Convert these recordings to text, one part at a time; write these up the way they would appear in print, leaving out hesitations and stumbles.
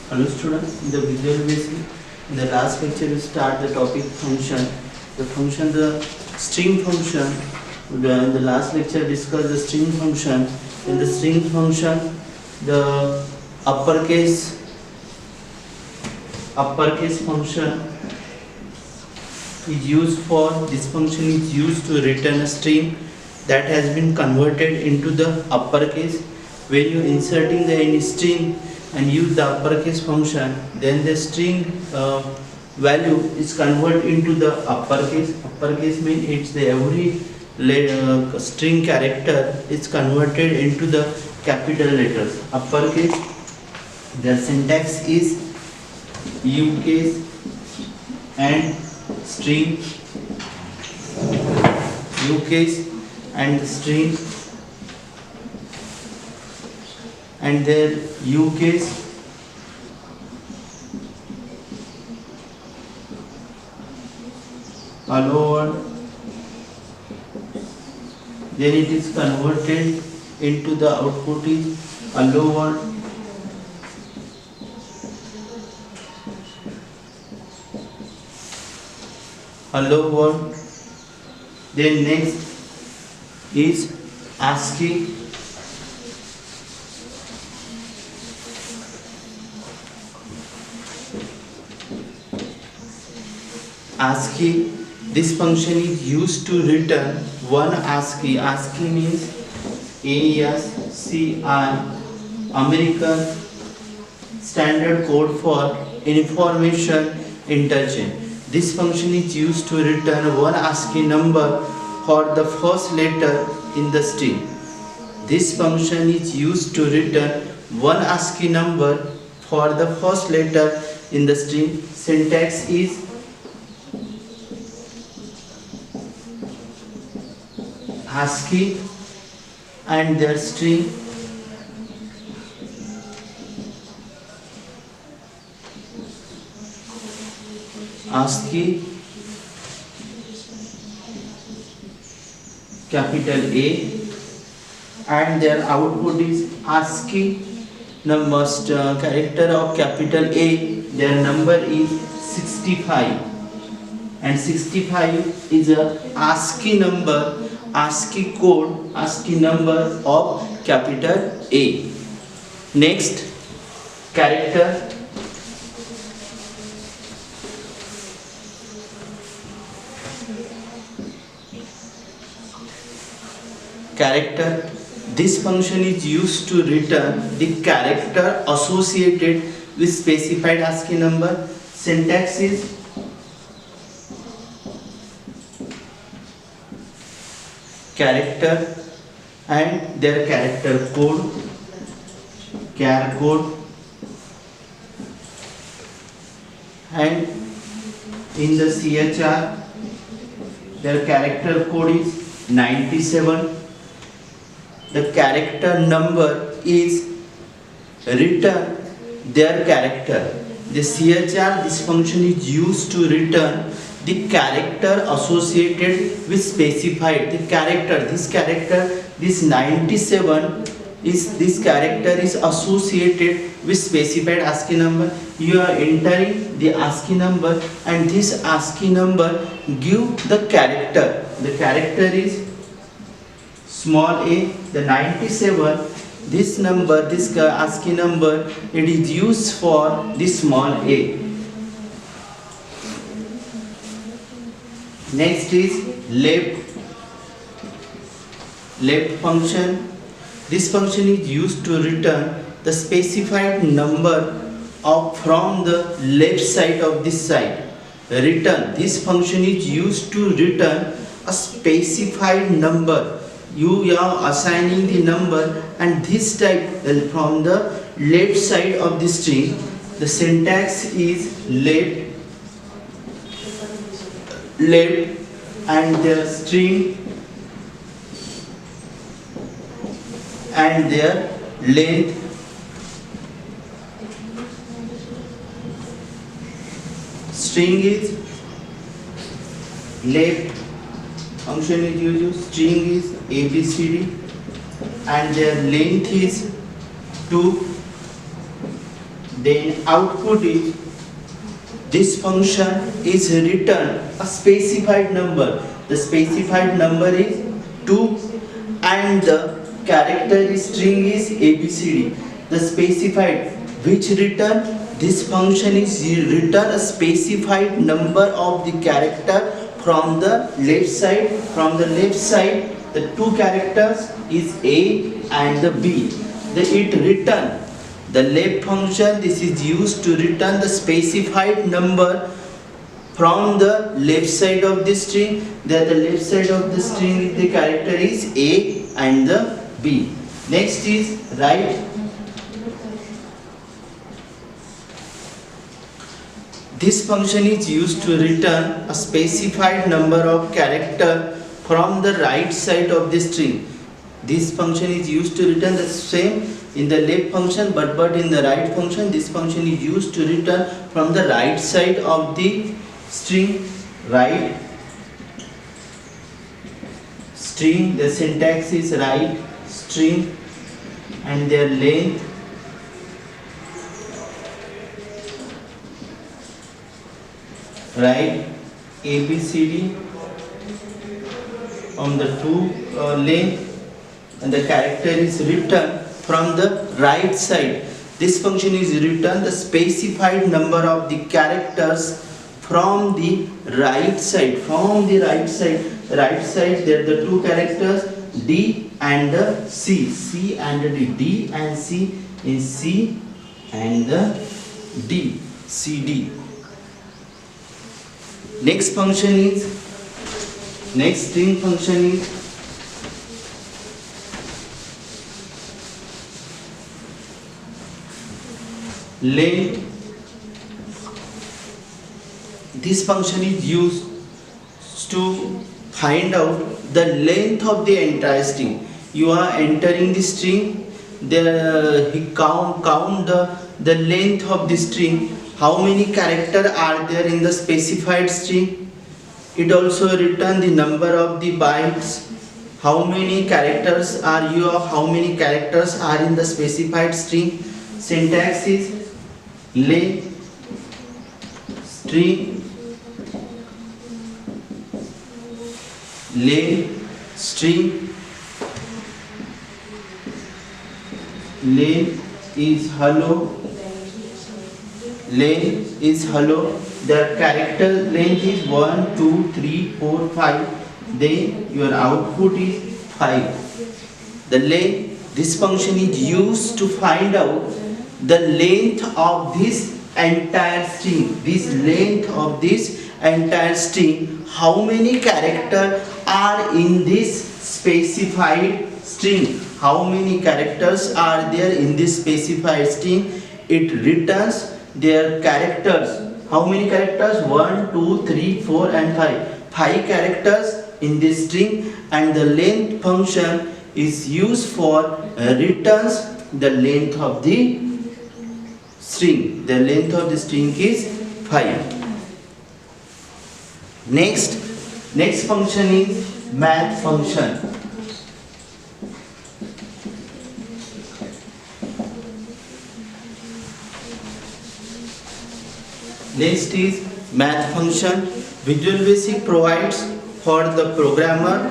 Hello students, in the Visual Basic, in the last lecture we start the topic function. The string function, in the last lecture discussed the string function. In the string function, the uppercase function is used for, this function is used to return a string that has been converted into the uppercase. When you inserting the any string and use the uppercase function, then the string value is converted into the uppercase. Uppercase means it's the every string character is converted into the capital letters. Uppercase. The syntax is ucase and string, ucase and string, and their ucase hello world, then it is converted into the output is hello world. Hello world. Then next is ASCII. ASCII. This function is used to return one ASCII. ASCII means ASCII, American Standard Code for Information Interchange. This function is used to return one ASCII number for the first letter in the string. This function is used to return one ASCII number for the first letter in the string. Syntax is ASCII and their string, ASCII capital A, and their output is ASCII number character of capital A. Their number is 65, and 65 is a ASCII number, ASCII code, ASCII number of capital A. Next, character. Character. This function is used to return the character associated with specified ASCII number. Syntax is character and their character code, char code, and in the CHR their character code is 97. The character number is return their character. The CHR, this function is used to return the character associated with specified the character. This 97 is, this character is associated with specified ASCII number. You are entering the ASCII number, and this ASCII number give the character. The character is small a. The 97, this number, this ASCII number, it is used for this small a. Next is left function. This function is used to return the specified number from the left side of this side. Return. This function is used to return a specified number. You are assigning the number, and this type from the left side of the string. The syntax is left and their string and their length. String is left, function is used, string is ABCD, and their length is 2. then output is this function is return a specified number. The specified number is 2 and the character string is ABCD. The specified which return this function is return a specified number of the character from the left side. From the left side the two characters is A and the B. It return the left function. This is used to return the specified number from the left side of the string. That the left side of the string the character is A and the B. Next is right. This function is used to return a specified number of character from the right side of the string. This function is used to return the same in the left function, but in the right function this function is used to return from the right side of the string. Right string, the syntax is right string and their length right ABCD on the two length, and the character is written from the right side. This function is written the specified number of the characters from the right side. From the right side there are the two characters D and the C. C and D. D and C is C and the D. CD. Next string function is length. This function is used to find out the length of the entire string. You are entering the string, count the length of the string. How many characters are there in the specified string? It also return the number of the bytes. How many characters are how many characters are in the specified string? Syntax is length string length is hello. The character length is 1, 2, 3, 4, 5. Then your output is 5. The length, this function is used to find out the length of this entire string. This length of this entire string. How many characters are in this specified string? How many characters are there in this specified string? It returns their characters. How many characters? 1, 2, 3, 4 and 5. 5 characters in this string, and the length function is used for returns the length of the string. The length of the string is 5. Next function is math function. Next is math function. Visual Basic provides for the programmer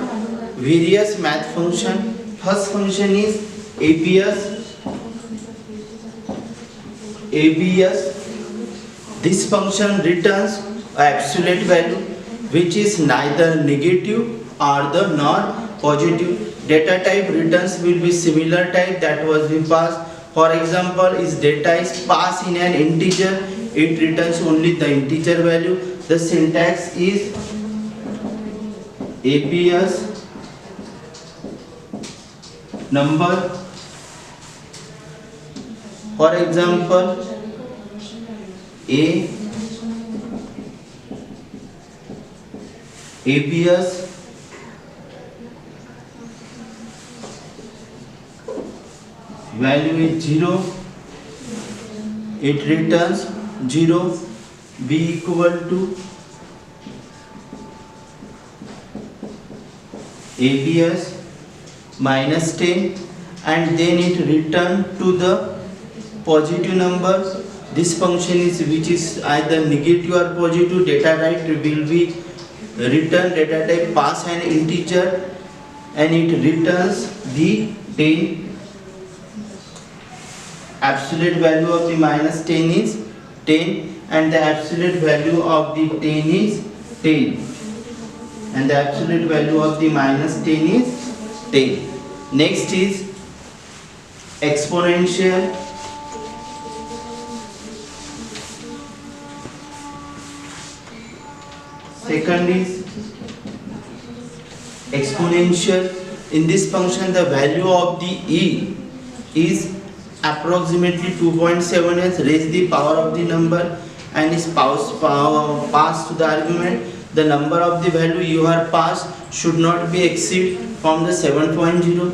various math function. First function is ABS. This function returns absolute value which is neither negative or the nor positive. Data type returns will be similar type that was we passed. For example, is data is passed in an integer, it returns only the integer value. The syntax is ABS number. For example, ABS value is 0, it returns 0. B equal to ABS minus 10, and then it return to the positive number. this function is which is either negative or positive. Data type will be return data type pass an integer, and it returns the 10. Absolute value of the minus 10 is 10, and the absolute value of the 10 is 10, and the absolute value of the minus 10 is 10. Next is exponential. Second is exponential. In this function, the value of the e is approximately 2.7 raise the power of the number and is passed to the argument. The number of the value you are passed should not be exceed from the 7.0.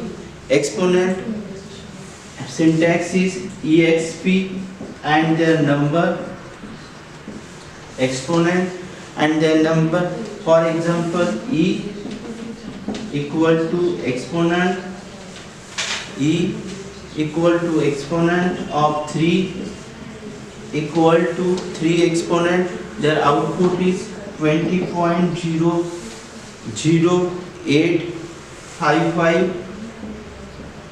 Exponent syntax is exp and their number, exponent and their number. For example, e equal to exponent, e equal to exponent of 3 equal to 3 exponent. Their output is 20.00855,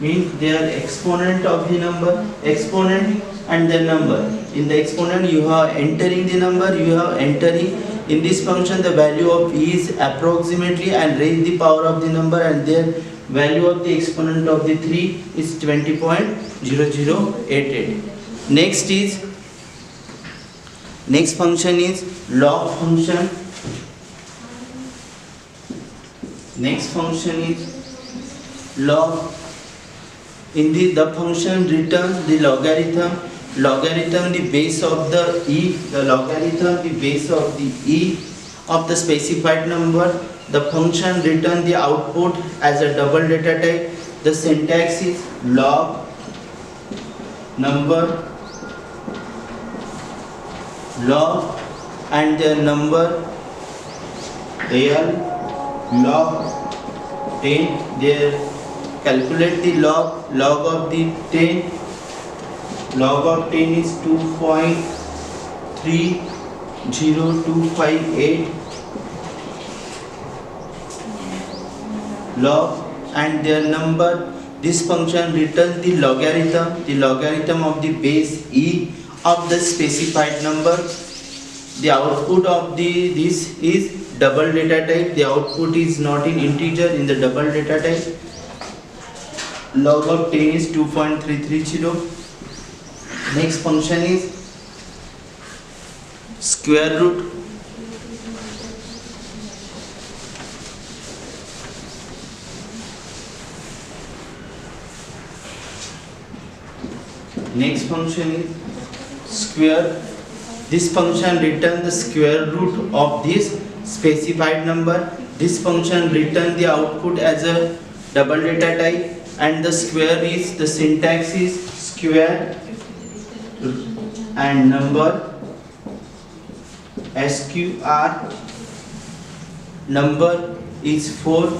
means their exponent of the number, exponent and the number. In the exponent you are entering the number, you are entering in this function the value of e is approximately and raise the power of the number, and their value of the exponent of the 3 is 20.0088. Next function is log function. Next function is log. In the function returns the logarithm the base of the e, the logarithm the base of the e of the specified number. The function returns the output as a double data type. The syntax is log number, log and the number, l log 10. There calculate the log of the 10. Log of 10 is 2.30258. Log and their number. This function returns the logarithm of the base e of the specified number. The output of this is double data type. The output is not in integer, in the double data type. Log of 10 is 2.330. Next function is square root. Next function is square. This function returns the square root of this specified number. This function returns the output as a double data type, and the square is, the syntax is square and number, sqr, number is 4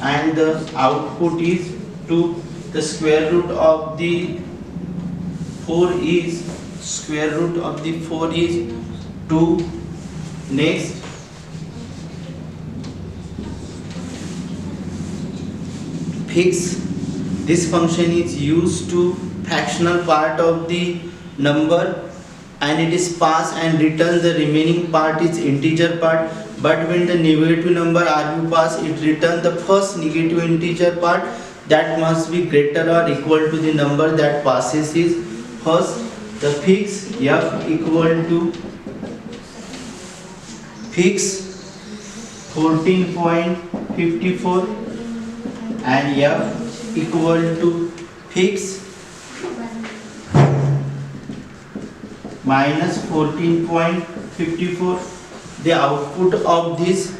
and the output is 2. The square root of the 4 is, square root of the 4 is 2. Next, fix. This function is used to fractional part of the number, and it is pass and return the remaining part is integer part. But when the negative number are you pass, it return the first negative integer part that must be greater or equal to the number that passes is first. The fix f equal to fix 14.54 and f equal to fix minus 14.54. The output of this,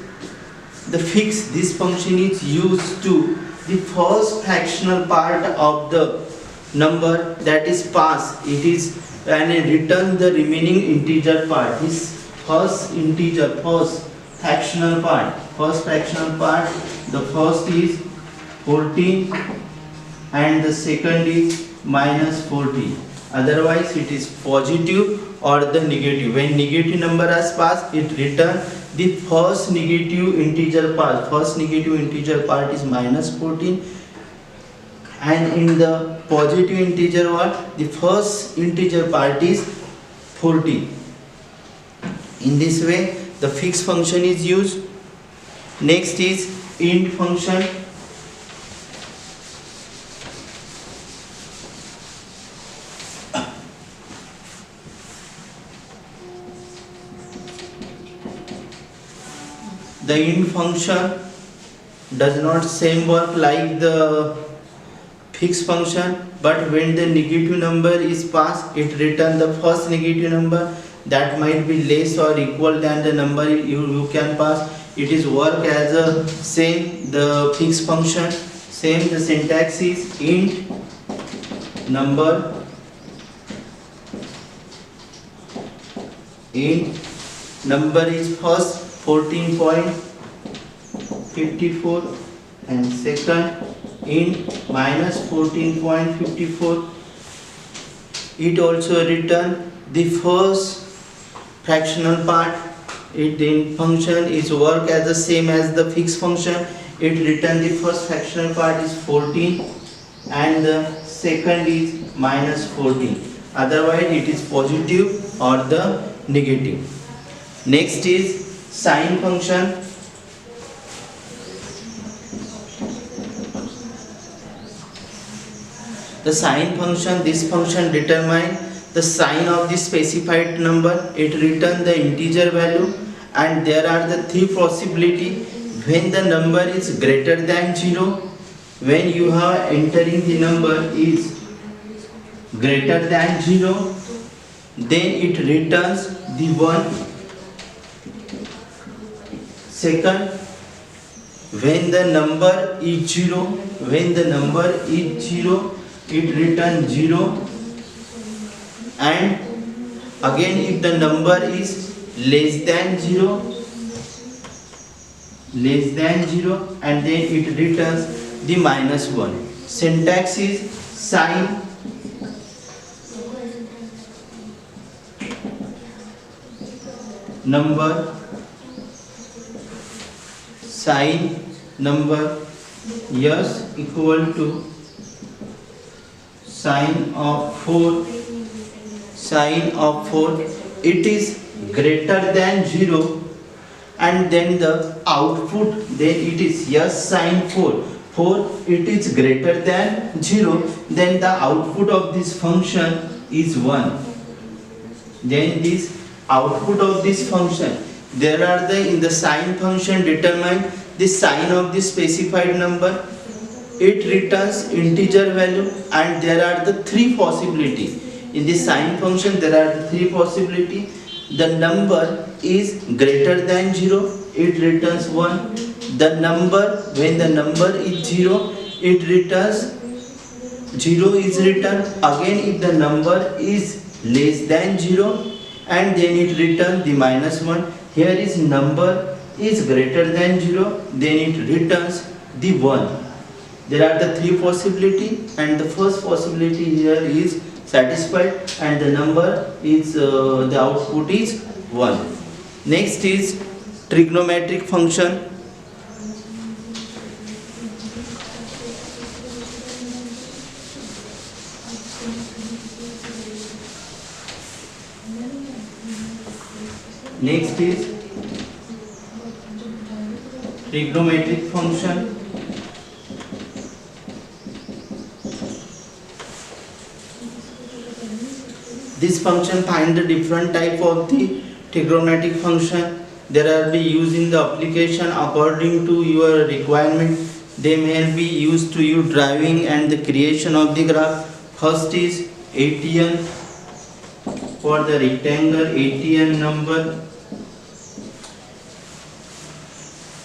the fix, this function is used to the first fractional part of the number that is passed. It is, and it returns the remaining integer part. This first integer, first fractional part, the first is 14 and the second is minus 14. otherwise it is positive or the negative. When negative number is passed, it return the first negative integer part. First negative integer part is -14, and in the positive integer what, the first integer part is 14. In this way the fixed function is used. Next is int function. The int function does not same work like the fixed function, but when the negative number is passed, it return the first negative number that might be less or equal than the number you can pass. It is work as a same the fixed function. Same the syntax is int number, int number is first 14.54 and second int -14.54. It also return the first fractional part. It int function is work as the same as the fixed function. It return the first fractional part is 14 and the second is -14. Otherwise it is positive or the negative. Next is sine function. The sine function, this function determine the sign of the specified number. It return the integer value, and there are the three possibility. When the number is greater than 0, when you are entering the number is greater than 0, then it returns the 1. Second, when the number is 0, when the number is 0, it returns 0. And again if the number is less than 0, and then it returns the -1. Syntax is sine number, sine number yes equal to sine of 4. Sine of 4, it is greater than 0, and then the output, then it is yes sine 4. It is greater than 0, then the output of this function is 1. Then this output of this function, there are the in the sine function determine the sign of the specified number. It returns integer value, and there are the three possibilities. In the sine function there are three possibilities. The number is greater than 0, it returns 1. The number, when the number is 0, it returns 0 is returned. Again if the number is less than 0, and then it returns the -1. Here is number is greater than 0, then it returns the 1. There are the three possibility, and the first possibility here is satisfied, and the number is the output is 1. Next is trigonometric function. Next is trigonometric function. This function find the different type of the trigonometric function. There are be used in the application according to your requirement. They may be used to you driving and the creation of the graph. First is ATN for the rectangle, ATN number.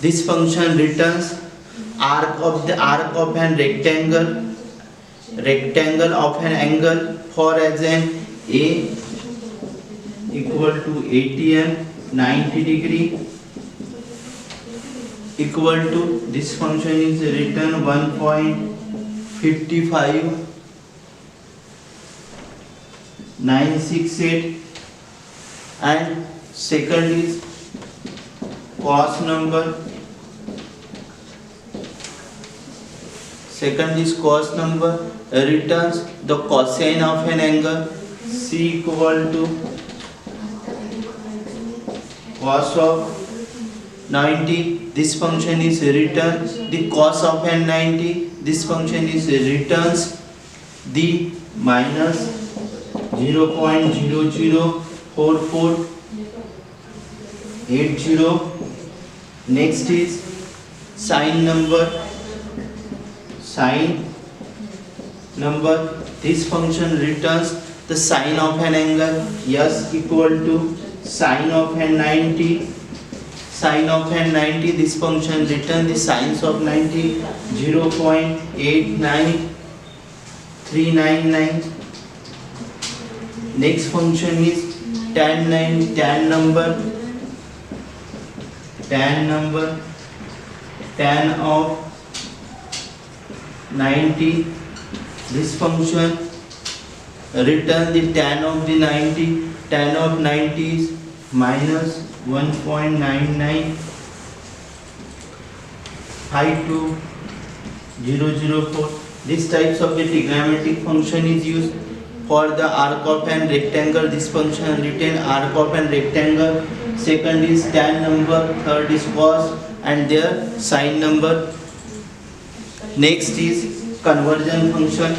This function returns arc of an rectangle, of an angle. For as an A equal to ATN 90 degree equal to, this function is written 1.55 968, and second is cos number. Second is cos number returns the cosine of an angle. C equal to cos of 90. This function is return the cos of an 90. This function is returns the minus 0.004480. Next is sine number. Sine number, this function returns the sine of an angle. S equal to sine of an 90. Sine of an 90, this function returns the sines of 90, 0.89399. Next function is tan number. Tan of 90, this function return the tan of the 90. Tan of 90 is minus 1.99520004. This types of the trigonometric function is used for the arc of an rectangle. This function retain arc of an rectangle. Second is tan number, third is cos, and their sine number. Next is conversion function.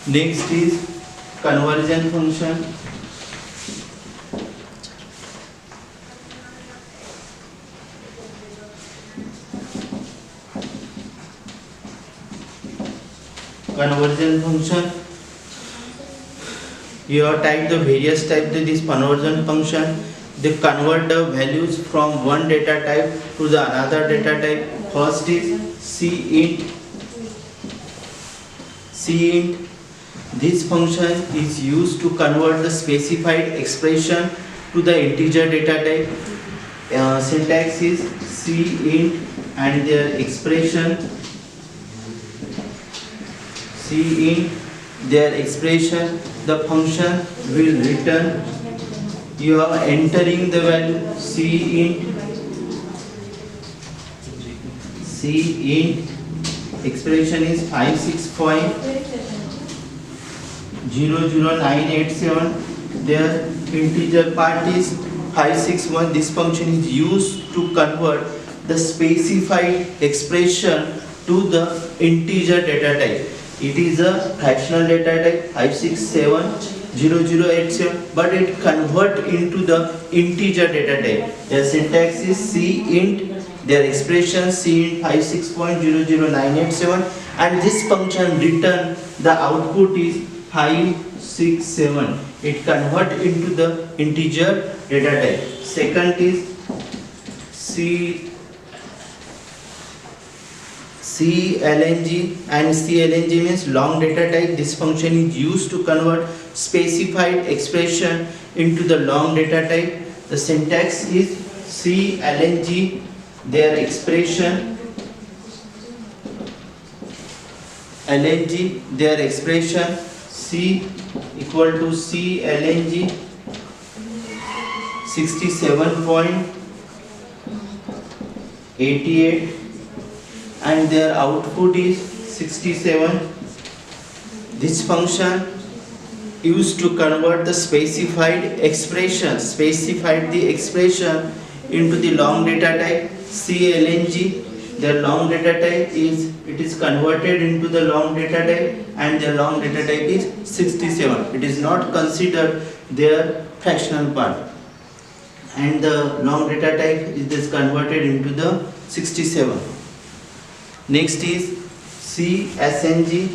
Next is conversion function. Conversion function. You have typed the various types of this conversion function. They convert the values from one data type to the another data type. First is cint. This function is used to convert the specified expression to the integer data type. Syntax is cint and their expression. The function will return. You are entering the value cint expression is 56.00987. Their integer part is 561. This function is used to convert the specified expression to the integer data type. It is a fractional data type 5670087, but it convert into the integer data type. Their syntax is cint. Their expression cint 56.00987, and this function return the output is 567. It convert into the integer data type. Second is CLNG, and CLNG means long data type. This function is used to convert specified expression into the long data type. The syntax is CLNG. Their expression LNG, their expression C equal to CLNG 67.88, and their output is 67. This function used to convert the specified the expression into the long data type CLNG. Their long data type is converted into the long data type, and their long data type is 67. It is not considered their fractional part, and the long data type is converted into the 67. Next is CSNG.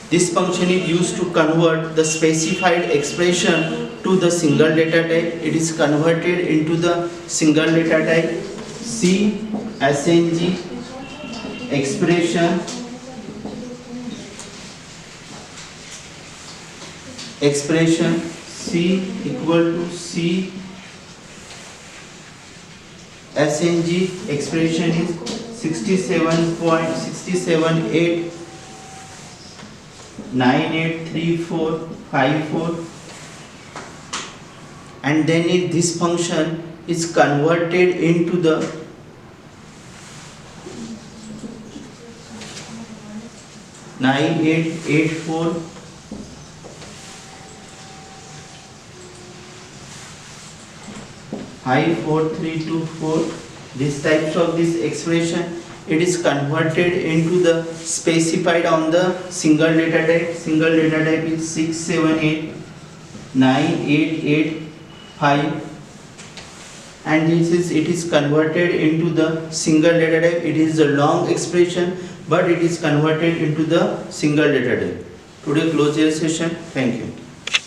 This function is used to convert the specified expression to the single data type. It is converted into the single data type. CSNG expression expression C equal to C SNG expression is 67.678983454, and then if this function is converted into the nine eight eight four five 4324, this types of this expression, it is converted into the specified on the single data type. Single data type is 6789885, and it is converted into the single data type. It is a long expression, but it is converted into the single data type. Today close your session. Thank you.